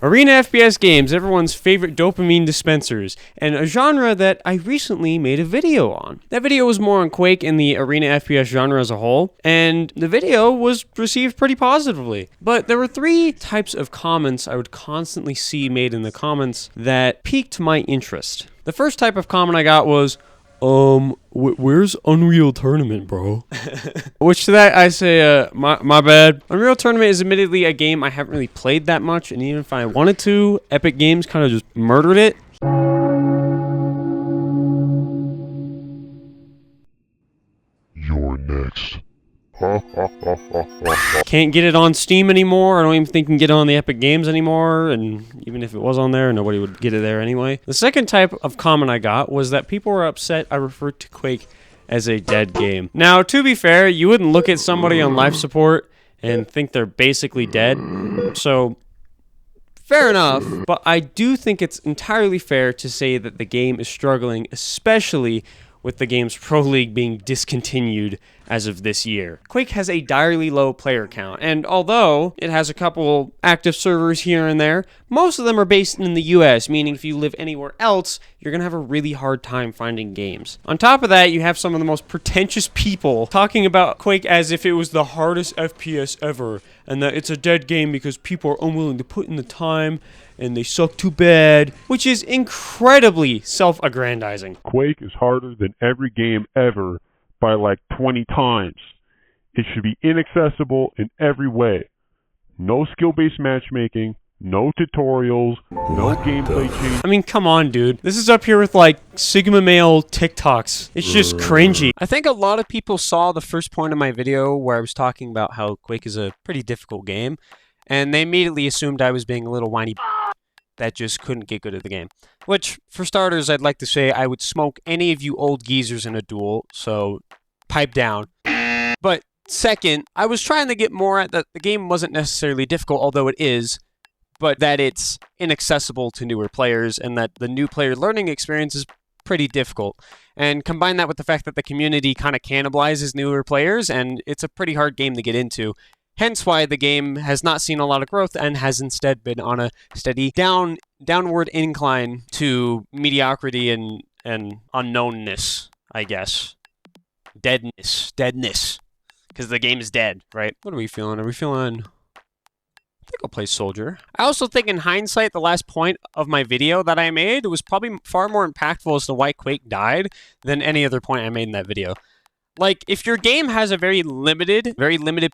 Arena FPS games, everyone's favorite dopamine dispensers, and a genre that I recently made a video on. That video was more on Quake and the Arena FPS genre as a whole, and the video was received pretty positively. But there were three types of comments I would constantly see made in the comments that piqued my interest. The first type of comment I got was, where's Unreal Tournament, bro? Which to that I say, my bad. Unreal Tournament is admittedly a game I haven't really played that much, and even if I wanted to, Epic Games kind of just murdered it. You're next. Can't get it on Steam anymore. I don't even think you can get it on the Epic Games anymore, and even if it was on there, nobody would get it there anyway. The second type of comment I got was that people were upset I referred to Quake as a dead game. Now, to be fair, you wouldn't look at somebody on life support and think they're basically dead, so fair enough, but I do think it's entirely fair to say that the game is struggling, especially with the game's Pro League being discontinued as of this year. Quake has a direly low player count, and although it has a couple active servers here and there, most of them are based in the US, meaning if you live anywhere else, you're gonna have a really hard time finding games. On top of that, you have some of the most pretentious people talking about Quake as if it was the hardest FPS ever, and that it's a dead game because people are unwilling to put in the time, and they suck too bad, which is incredibly self-aggrandizing. Quake is harder than every game ever by like 20 times. It should be inaccessible in every way. No skill-based matchmaking, no tutorials, no gameplay change. I mean, come on, dude. This is up here with, like, Sigma male TikToks. It's just cringy. I think a lot of people saw the first point of my video where I was talking about how Quake is a pretty difficult game, and they immediately assumed I was being a little whiny that just couldn't get good at the game. Which, for starters, I'd like to say I would smoke any of you old geezers in a duel, so pipe down. But second, I was trying to get more at that the game wasn't necessarily difficult, although it is, but that it's inaccessible to newer players, and that the new player learning experience is pretty difficult. And combine that with the fact that the community kind of cannibalizes newer players, and it's a pretty hard game to get into. Hence why the game has not seen a lot of growth and has instead been on a steady downward incline to mediocrity and unknownness, I guess. Deadness. Because the game is dead, right? What are we feeling? Are we feeling... I think I'll play Soldier. I also think in hindsight, the last point of my video that I made was probably far more impactful as to why Quake died than any other point I made in that video. Like, if your game has a very limited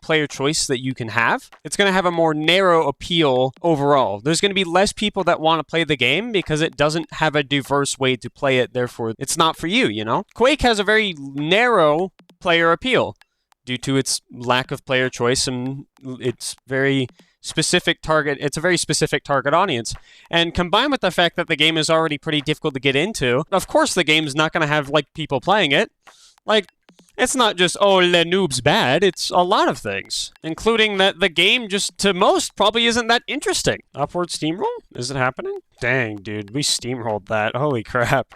player choice that you can have, it's going to have a more narrow appeal overall. There's going to be less people that want to play the game because it doesn't have a diverse way to play it, therefore it's not for you, you know? Quake has a very narrow player appeal due to its lack of player choice and its very specific target. It's a very specific target audience. And combined with the fact that the game is already pretty difficult to get into, of course the game's not going to have, like, people playing it. Like, it's not just, oh, le noob's bad. It's a lot of things, including that the game just, to most, probably isn't that interesting. Upward steamroll? Is it happening? Dang, dude, we steamrolled that. Holy crap.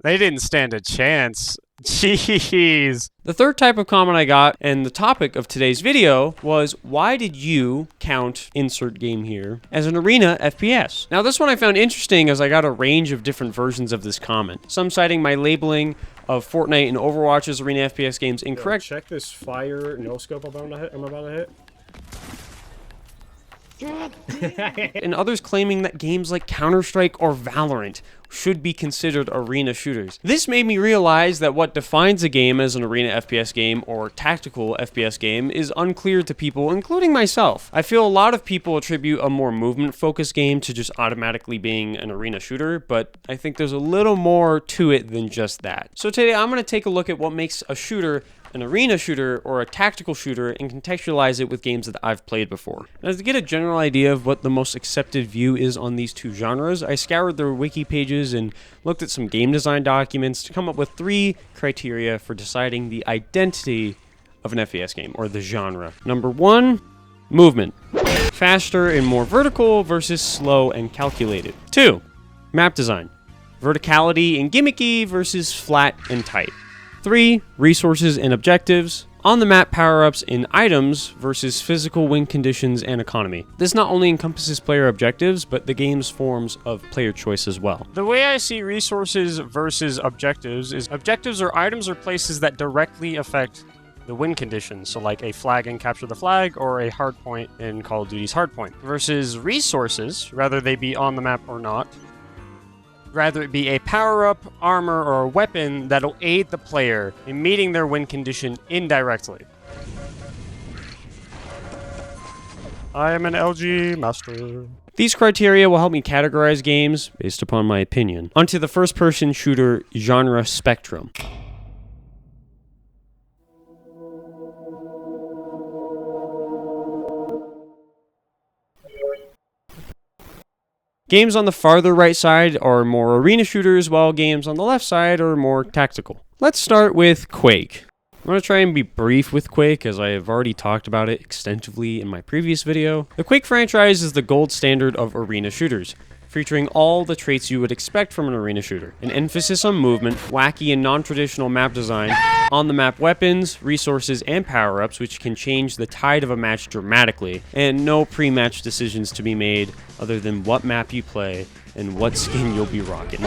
They didn't stand a chance. Jeez. The third type of comment I got, and the topic of today's video, was why did you count insert game here as an Arena FPS? Now this one I found interesting as I got a range of different versions of this comment. Some citing my labeling of Fortnite and Overwatch as Arena FPS games incorrect. Yo, check this fire no scope I'm about to hit. And others claiming that games like CounterStrike or Valorant should be considered arena shooters. This made me realize that what defines a game as an arena FPS game or tactical FPS game is unclear to people, including myself. I feel a lot of people attribute a more movement-focused game to just automatically being an arena shooter, but I think there's a little more to it than just that. So today I'm going to take a look at what makes a shooter an arena shooter or a tactical shooter and contextualize it with games that I've played before. Now, to get a general idea of what the most accepted view is on these two genres, I scoured their wiki pages and looked at some game design documents to come up with 3 criteria for deciding the identity of an FPS game, or the genre. Number 1, movement. Faster and more vertical versus slow and calculated. 2, map design. Verticality and gimmicky versus flat and tight. 3, resources and objectives. On-the-map power-ups and items versus physical win conditions and economy. This not only encompasses player objectives, but the game's forms of player choice as well. The way I see resources versus objectives is objectives are items or places that directly affect the win conditions, so like a flag in Capture the Flag or a hardpoint in Call of Duty's Hardpoint. Versus resources, whether they be on the map or not, rather it be a power-up, armor, or a weapon that'll aid the player in meeting their win condition indirectly. I am an LG master. These criteria will help me categorize games based upon my opinion onto the first-person shooter genre spectrum. Games on the farther right side are more arena shooters, while games on the left side are more tactical. Let's start with Quake. I'm going to try and be brief with Quake, as I have already talked about it extensively in my previous video. The Quake franchise is the gold standard of arena shooters, featuring all the traits you would expect from an arena shooter. An emphasis on movement, wacky and non-traditional map design, on-the-map weapons, resources, and power-ups which can change the tide of a match dramatically, and no pre-match decisions to be made other than what map you play and what skin you'll be rocking.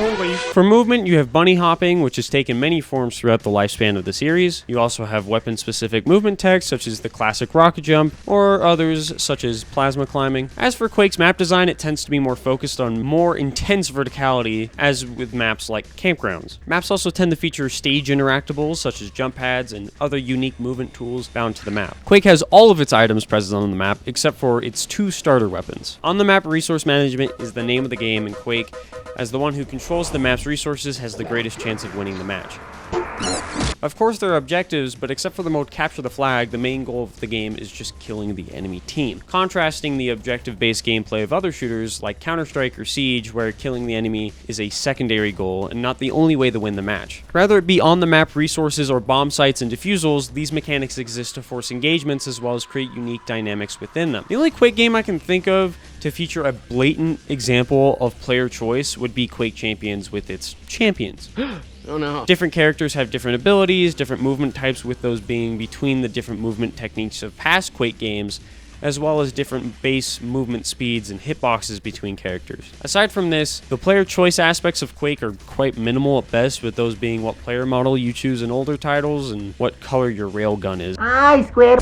For movement, you have bunny hopping, which has taken many forms throughout the lifespan of the series. You also have weapon-specific movement techs, such as the classic rocket jump, or others such as plasma climbing. As for Quake's map design, it tends to be more focused on more intense verticality, as with maps like campgrounds. Maps also tend to feature stage interactables, such as jump pads and other unique movement tools bound to the map. Quake has all of its items present on the map, except for its 2 starter weapons. On-the-map resource management is the name of the game in Quake, as the one who controls the map's resources has the greatest chance of winning the match. Of course, there are objectives, but except for the mode Capture the Flag, the main goal of the game is just killing the enemy team. Contrasting the objective-based gameplay of other shooters like CounterStrike or Siege, where killing the enemy is a secondary goal and not the only way to win the match. Rather it be on-the-map resources or bomb sites and defusals, these mechanics exist to force engagements as well as create unique dynamics within them. The only Quake game I can think of to feature a blatant example of player choice would be Quake Champions with its champions. Oh no. Different characters have different abilities, different movement types, with those being between the different movement techniques of past Quake games, as well as different base movement speeds and hitboxes between characters. Aside from this, the player choice aspects of Quake are quite minimal at best, with those being what player model you choose in older titles and what color your railgun is. I swear.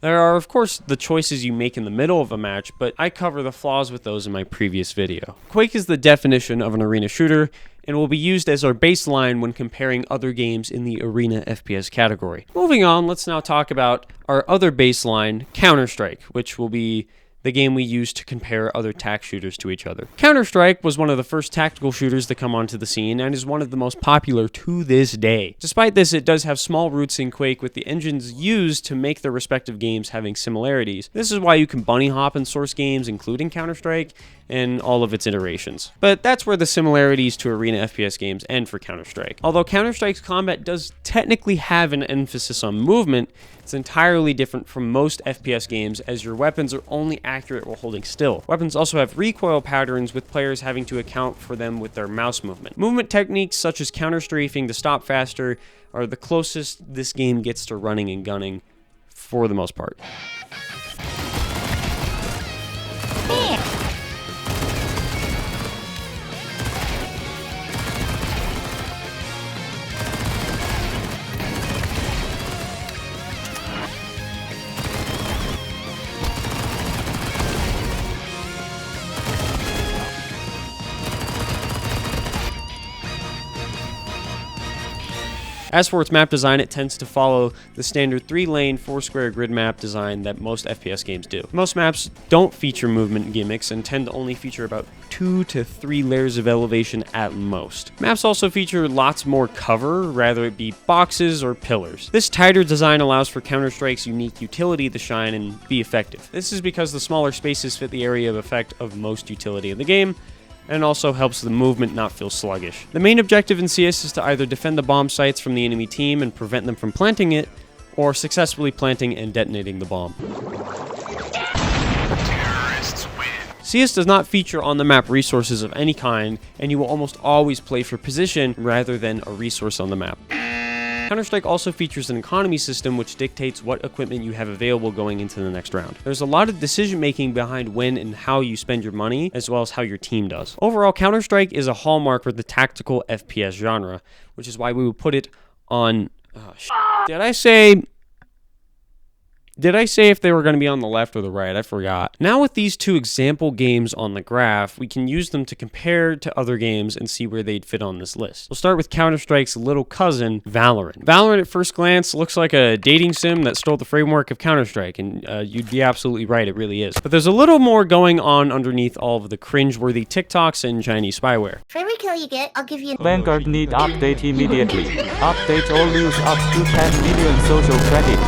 There are, of course, the choices you make in the middle of a match, but I cover the flaws with those in my previous video. Quake is the definition of an arena shooter, and will be used as our baseline when comparing other games in the arena FPS category. Moving on, let's now talk about our other baseline, CounterStrike, which will be the game we use to compare other tac shooters to each other. CounterStrike was one of the first tactical shooters to come onto the scene and is one of the most popular to this day. Despite this, it does have small roots in Quake, with the engines used to make their respective games having similarities. This is why you can bunny hop in source games, including CounterStrike, and all of its iterations. But that's where the similarities to arena FPS games end for CounterStrike. Although CounterStrike's combat does technically have an emphasis on movement, it's entirely different from most FPS games, as your weapons are only accurate while holding still. Weapons also have recoil patterns, with players having to account for them with their mouse movement. Movement techniques such as counter-strafing to stop faster are the closest this game gets to running and gunning for the most part. As for its map design, it tends to follow the standard 3-lane, 4-square grid map design that most FPS games do. Most maps don't feature movement gimmicks and tend to only feature about 2 to 3 layers of elevation at most. Maps also feature lots more cover, rather it be boxes or pillars. This tighter design allows for Counter-Strike's unique utility to shine and be effective. This is because the smaller spaces fit the area of effect of most utility in the game, and also helps the movement not feel sluggish. The main objective in CS is to either defend the bomb sites from the enemy team and prevent them from planting it, or successfully planting and detonating the bomb. CS does not feature on-the-map resources of any kind, and you will almost always play for position rather than a resource on the map. CounterStrike also features an economy system which dictates what equipment you have available going into the next round. There's a lot of decision making behind when and how you spend your money, as well as how your team does. Overall, CounterStrike is a hallmark for the tactical FPS genre, which is why we would put it on... Did I say if they were going to be on the left or the right? I forgot. Now with these two example games on the graph, we can use them to compare to other games and see where they'd fit on this list. We'll start with Counter-Strike's little cousin, Valorant. Valorant at first glance looks like a dating sim that stole the framework of Counter-Strike, and you'd be absolutely right, it really is. But there's a little more going on underneath all of the cringe-worthy TikToks and Chinese spyware. For every kill you get, I'll give you... Vanguard need update immediately. Update all news up to 10 million social credit.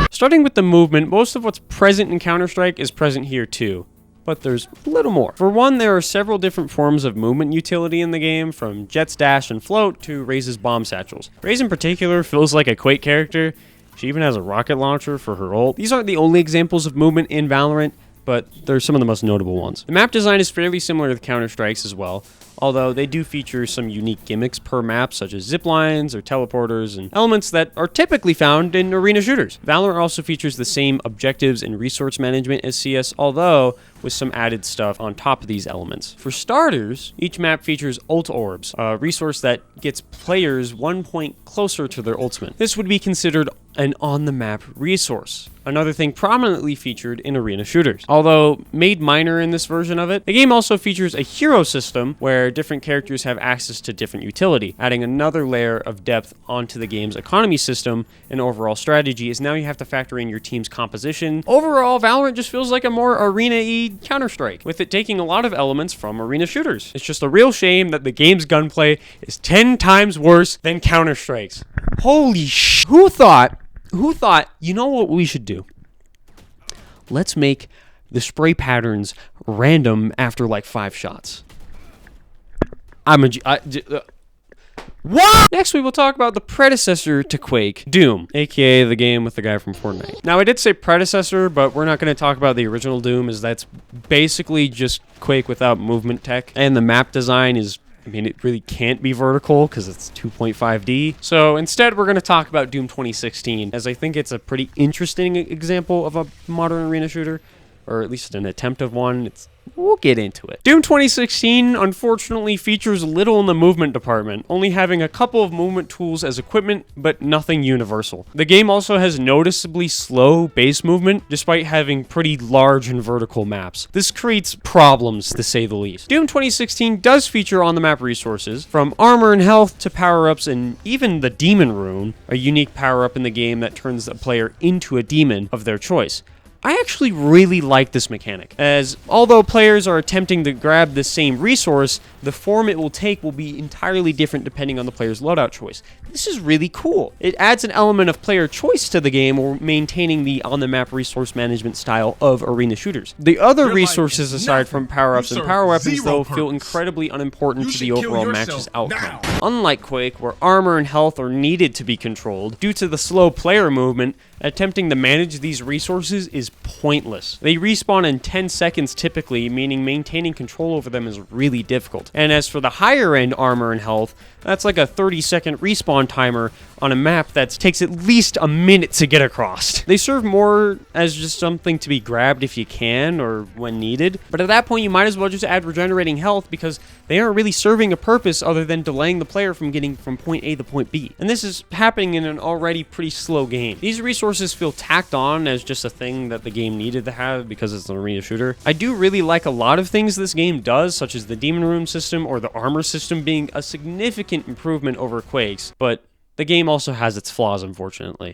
Starting with the movement, most of what's present in Counter-Strike is present here too, but there's a little more. For one, there are several different forms of movement utility in the game, from Jet's dash and float to Raze's bomb satchels. Raze in particular feels like a Quake character. She even has a rocket launcher for her ult. These aren't the only examples of movement in Valorant, but they're some of the most notable ones. The map design is fairly similar to Counter-Strike's as well, although they do feature some unique gimmicks per map, such as zip lines or teleporters and elements that are typically found in arena shooters. Valorant also features the same objectives and resource management as CS, although with some added stuff on top of these elements. For starters, each map features ult orbs, a resource that gets players 1 point closer to their ultimate. This would be considered an on-the-map resource, another thing prominently featured in arena shooters. Although made minor in this version of it, the game also features a hero system where different characters have access to different utility, adding another layer of depth onto the game's economy system and overall strategy, as now you have to factor in your team's composition. Overall, Valorant just feels like a more arena-y Counter-Strike, with it taking a lot of elements from arena shooters. It's just a real shame that the game's gunplay is 10 times worse than Counter-Strike's. Holy sh! Who thought, you know what we should do? Let's make the spray patterns random after like 5 shots. What? Next, we will talk about the predecessor to Quake, Doom, aka the game with the guy from Fortnite. Now, I did say predecessor, but we're not going to talk about the original Doom, as that's basically just Quake without movement tech, and the map design is... I mean, it really can't be vertical because it's 2.5D. So instead, we're going to talk about Doom 2016, as I think it's a pretty interesting example of a modern arena shooter, or at least an attempt of one. We'll get into it. Doom 2016 unfortunately features little in the movement department, only having a couple of movement tools as equipment, but nothing universal. The game also has noticeably slow base movement, despite having pretty large and vertical maps. This creates problems, to say the least. Doom 2016 does feature on-the-map resources, from armor and health to power-ups, and even the Demon Rune, a unique power-up in the game that turns a player into a demon of their choice. I actually really like this mechanic, as although players are attempting to grab the same resource, the form it will take will be entirely different depending on the player's loadout choice. This is really cool. It adds an element of player choice to the game while maintaining the on-the-map resource management style of arena shooters. The other resources aside from power-ups and power weapons, though, feel incredibly unimportant to the overall match's outcome. Unlike Quake, where armor and health are needed to be controlled, due to the slow player movement, attempting to manage these resources is pointless. They respawn in 10 seconds typically, meaning maintaining control over them is really difficult. And as for the higher end armor and health, that's like a 30-second respawn timer on a map that takes at least a minute to get across. They serve more as just something to be grabbed if you can or when needed, but at that point you might as well just add regenerating health, because they aren't really serving a purpose other than delaying the player from getting from point A to point B. And this is happening in an already pretty slow game. These resources feel tacked on as just a thing that the game needed to have because it's an arena shooter. I do really like a lot of things this game does, such as the Demon Rune system or the armor system being a significant improvement over Quake's, but the game also has its flaws, unfortunately.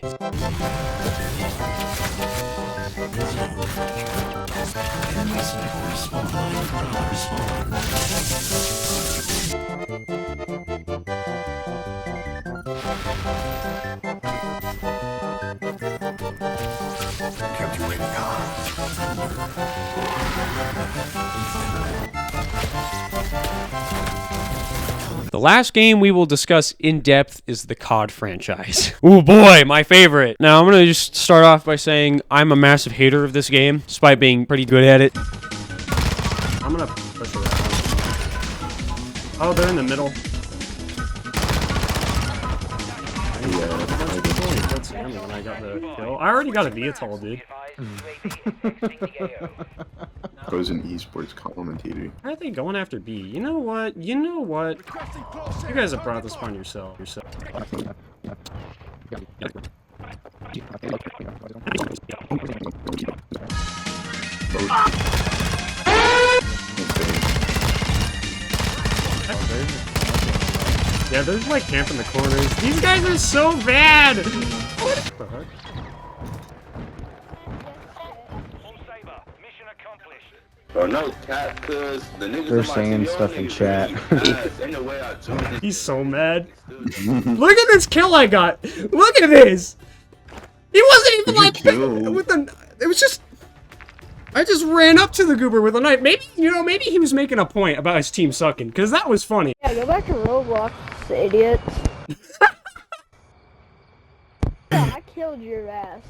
The last game we will discuss in depth is the COD franchise. Oh boy, my favorite. Now, I'm going to just start off by saying I'm a massive hater of this game, despite being pretty good at it. Oh, they're in the middle. When I got the kill. I already got a Viatal, dude. I was an esports commentator. Why are they going after B? You know what? You know what? You guys have brought this upon yourself. Yeah, they're just like camping the corners. These guys are so bad! What the heck? Bro, no cap, cause the niggas They're saying stuff in chat. He's so mad. Look at this kill I got! Look at this! He wasn't even like with the. It was just. I just ran up to the goober with a knife. Maybe, you know, maybe he was making a point about his team sucking, because that was funny. Yeah, go back to Roblox, idiots. Yeah, I killed your ass.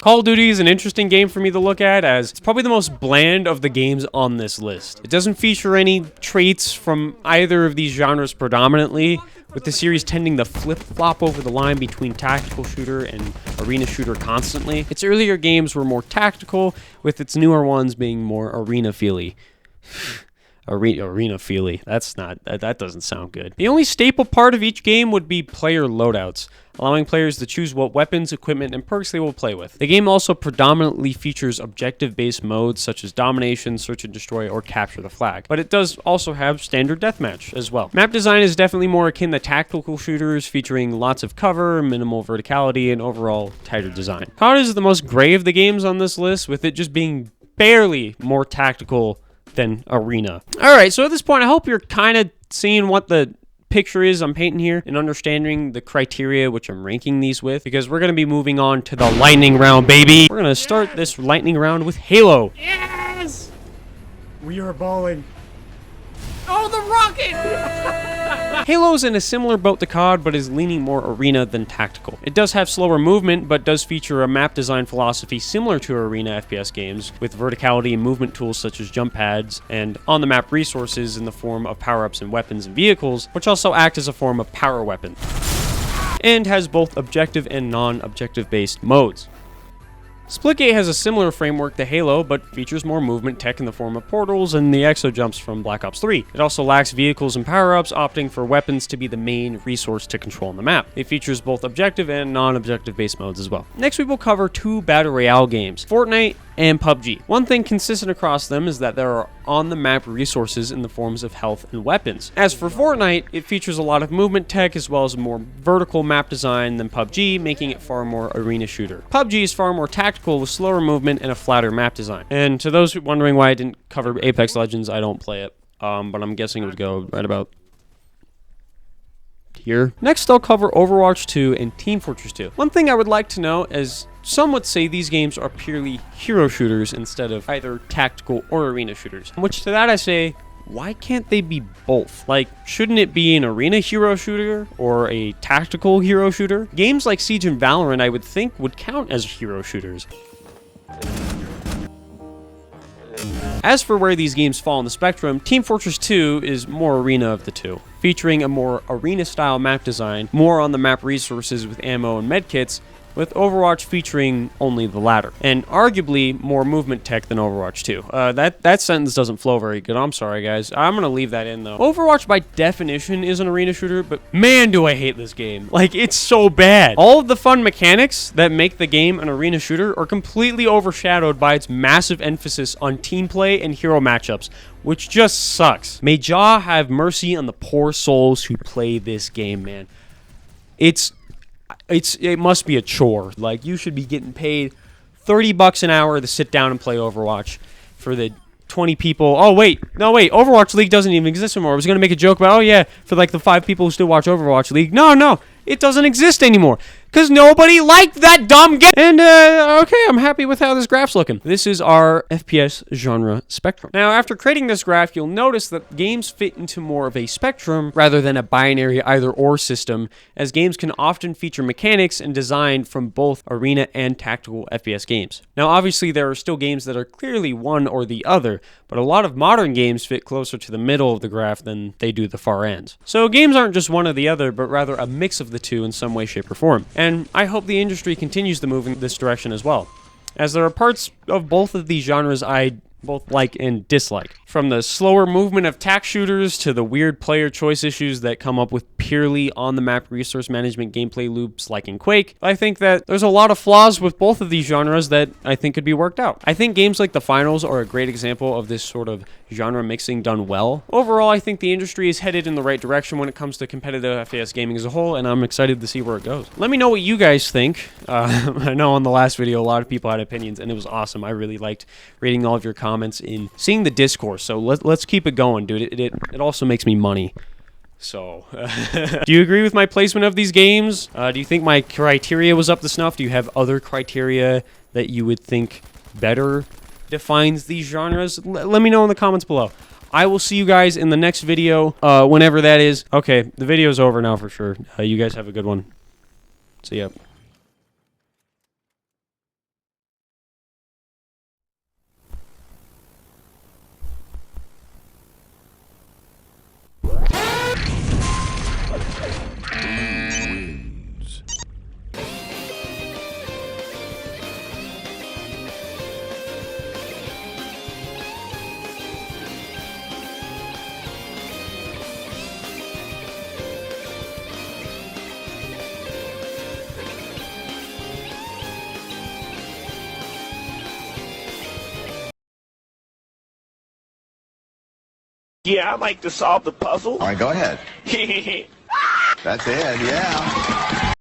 Call of Duty is an interesting game for me to look at, as it's probably the most bland of the games on this list. It doesn't feature any traits from either of these genres predominantly, with the series tending to flip-flop over the line between tactical shooter and arena shooter constantly. Its earlier games were more tactical, with its newer ones being more arena-feely. Arena-feely. That doesn't sound good. The only staple part of each game would be player loadouts, allowing players to choose what weapons, equipment, and perks they will play with. The game also predominantly features objective-based modes such as domination, search and destroy, or capture the flag, but it does also have standard deathmatch as well. Map design is definitely more akin to tactical shooters, featuring lots of cover, minimal verticality, and overall tighter design. COD is the most gray of the games on this list, with it just being barely more tactical than arena. Alright, so at this point, I hope you're kind of seeing what the picture is I'm painting here and understanding the criteria which I'm ranking these with, because we're going to be moving on to the lightning round, baby. We're going to start this lightning round with Halo. Yes! We are balling. Oh, the rocket! Halo's in a similar boat to COD, but is leaning more arena than tactical. It does have slower movement, but does feature a map design philosophy similar to arena FPS games, with verticality and movement tools such as jump pads, and on-the-map resources in the form of power-ups and weapons and vehicles, which also act as a form of power weapon, and has both objective and non-objective based modes. Splitgate has a similar framework to Halo, but features more movement tech in the form of portals and the exo jumps from Black Ops 3. It also lacks vehicles and power-ups, opting for weapons to be the main resource to control on the map. It features both objective and non-objective based modes as well. Next, we will cover two Battle Royale games, Fortnite and PUBG. One thing consistent across them is that there are on-the-map resources in the forms of health and weapons. As for Fortnite, it features a lot of movement tech as well as a more vertical map design than PUBG, making it far more arena shooter. PUBG is far more tactical with slower movement and a flatter map design. And to those wondering why I didn't cover Apex Legends, I don't play it, but I'm guessing it would go right about here. Next, I'll cover Overwatch 2 and Team Fortress 2. One thing I would like to know is, some would say these games are purely hero shooters instead of either tactical or arena shooters. Which to that I say, why can't they be both? Like, shouldn't it be an arena hero shooter or a tactical hero shooter? Games like Siege and Valorant, I would think, would count as hero shooters. As for where these games fall on the spectrum, Team Fortress 2 is more arena of the two, featuring a more arena-style map design, more on-the-map resources with ammo and medkits, with Overwatch featuring only the latter, and arguably more movement tech than Overwatch 2. That sentence doesn't flow very good. I'm sorry, guys. I'm gonna leave that in, though. Overwatch, by definition, is an arena shooter, but man, do I hate this game. Like, it's so bad. All of the fun mechanics that make the game an arena shooter are completely overshadowed by its massive emphasis on team play and hero matchups, which just sucks. May Jah have mercy on the poor souls who play this game, man. It must be a chore. Like, you should be getting paid $30 an hour to sit down and play Overwatch for the 20 people. Oh, wait. No, wait. Overwatch League doesn't even exist anymore. I was going to make a joke about, oh, yeah, for like the 5 people who still watch Overwatch League. No, it doesn't exist anymore. because nobody liked that dumb game. And, okay, I'm happy with how this graph's looking. This is our FPS genre spectrum. Now, after creating this graph, you'll notice that games fit into more of a spectrum rather than a binary either-or system, as games can often feature mechanics and design from both arena and tactical FPS games. Now, obviously, there are still games that are clearly one or the other, but a lot of modern games fit closer to the middle of the graph than they do the far ends. So games aren't just one or the other, but rather a mix of the two in some way, shape, or form. And I hope the industry continues to move in this direction as well, as there are parts of both of these genres I both like and dislike. From the slower movement of tac shooters to the weird player choice issues that come up with purely on-the-map resource management gameplay loops like in Quake, I think that there's a lot of flaws with both of these genres that I think could be worked out. I think games like the Finals are a great example of this sort of genre mixing done well. Overall, I think the industry is headed in the right direction when it comes to competitive FPS gaming as a whole, and I'm excited to see where it goes. Let me know what you guys think. I know on the last video, a lot of people had opinions, and it was awesome. I really liked reading all of your comments and seeing the discourse, so let's keep it going, dude. It also makes me money. So, do you agree with my placement of these games? Do you think my criteria was up to snuff? Do you have other criteria that you would think better defines these genres? Let me know in the comments below. I will see you guys in the next video, whenever that is. Okay, the video's over now for sure. You guys have a good one. See ya. Yeah, I'd like to solve the puzzle. All right, go ahead. That's it, yeah.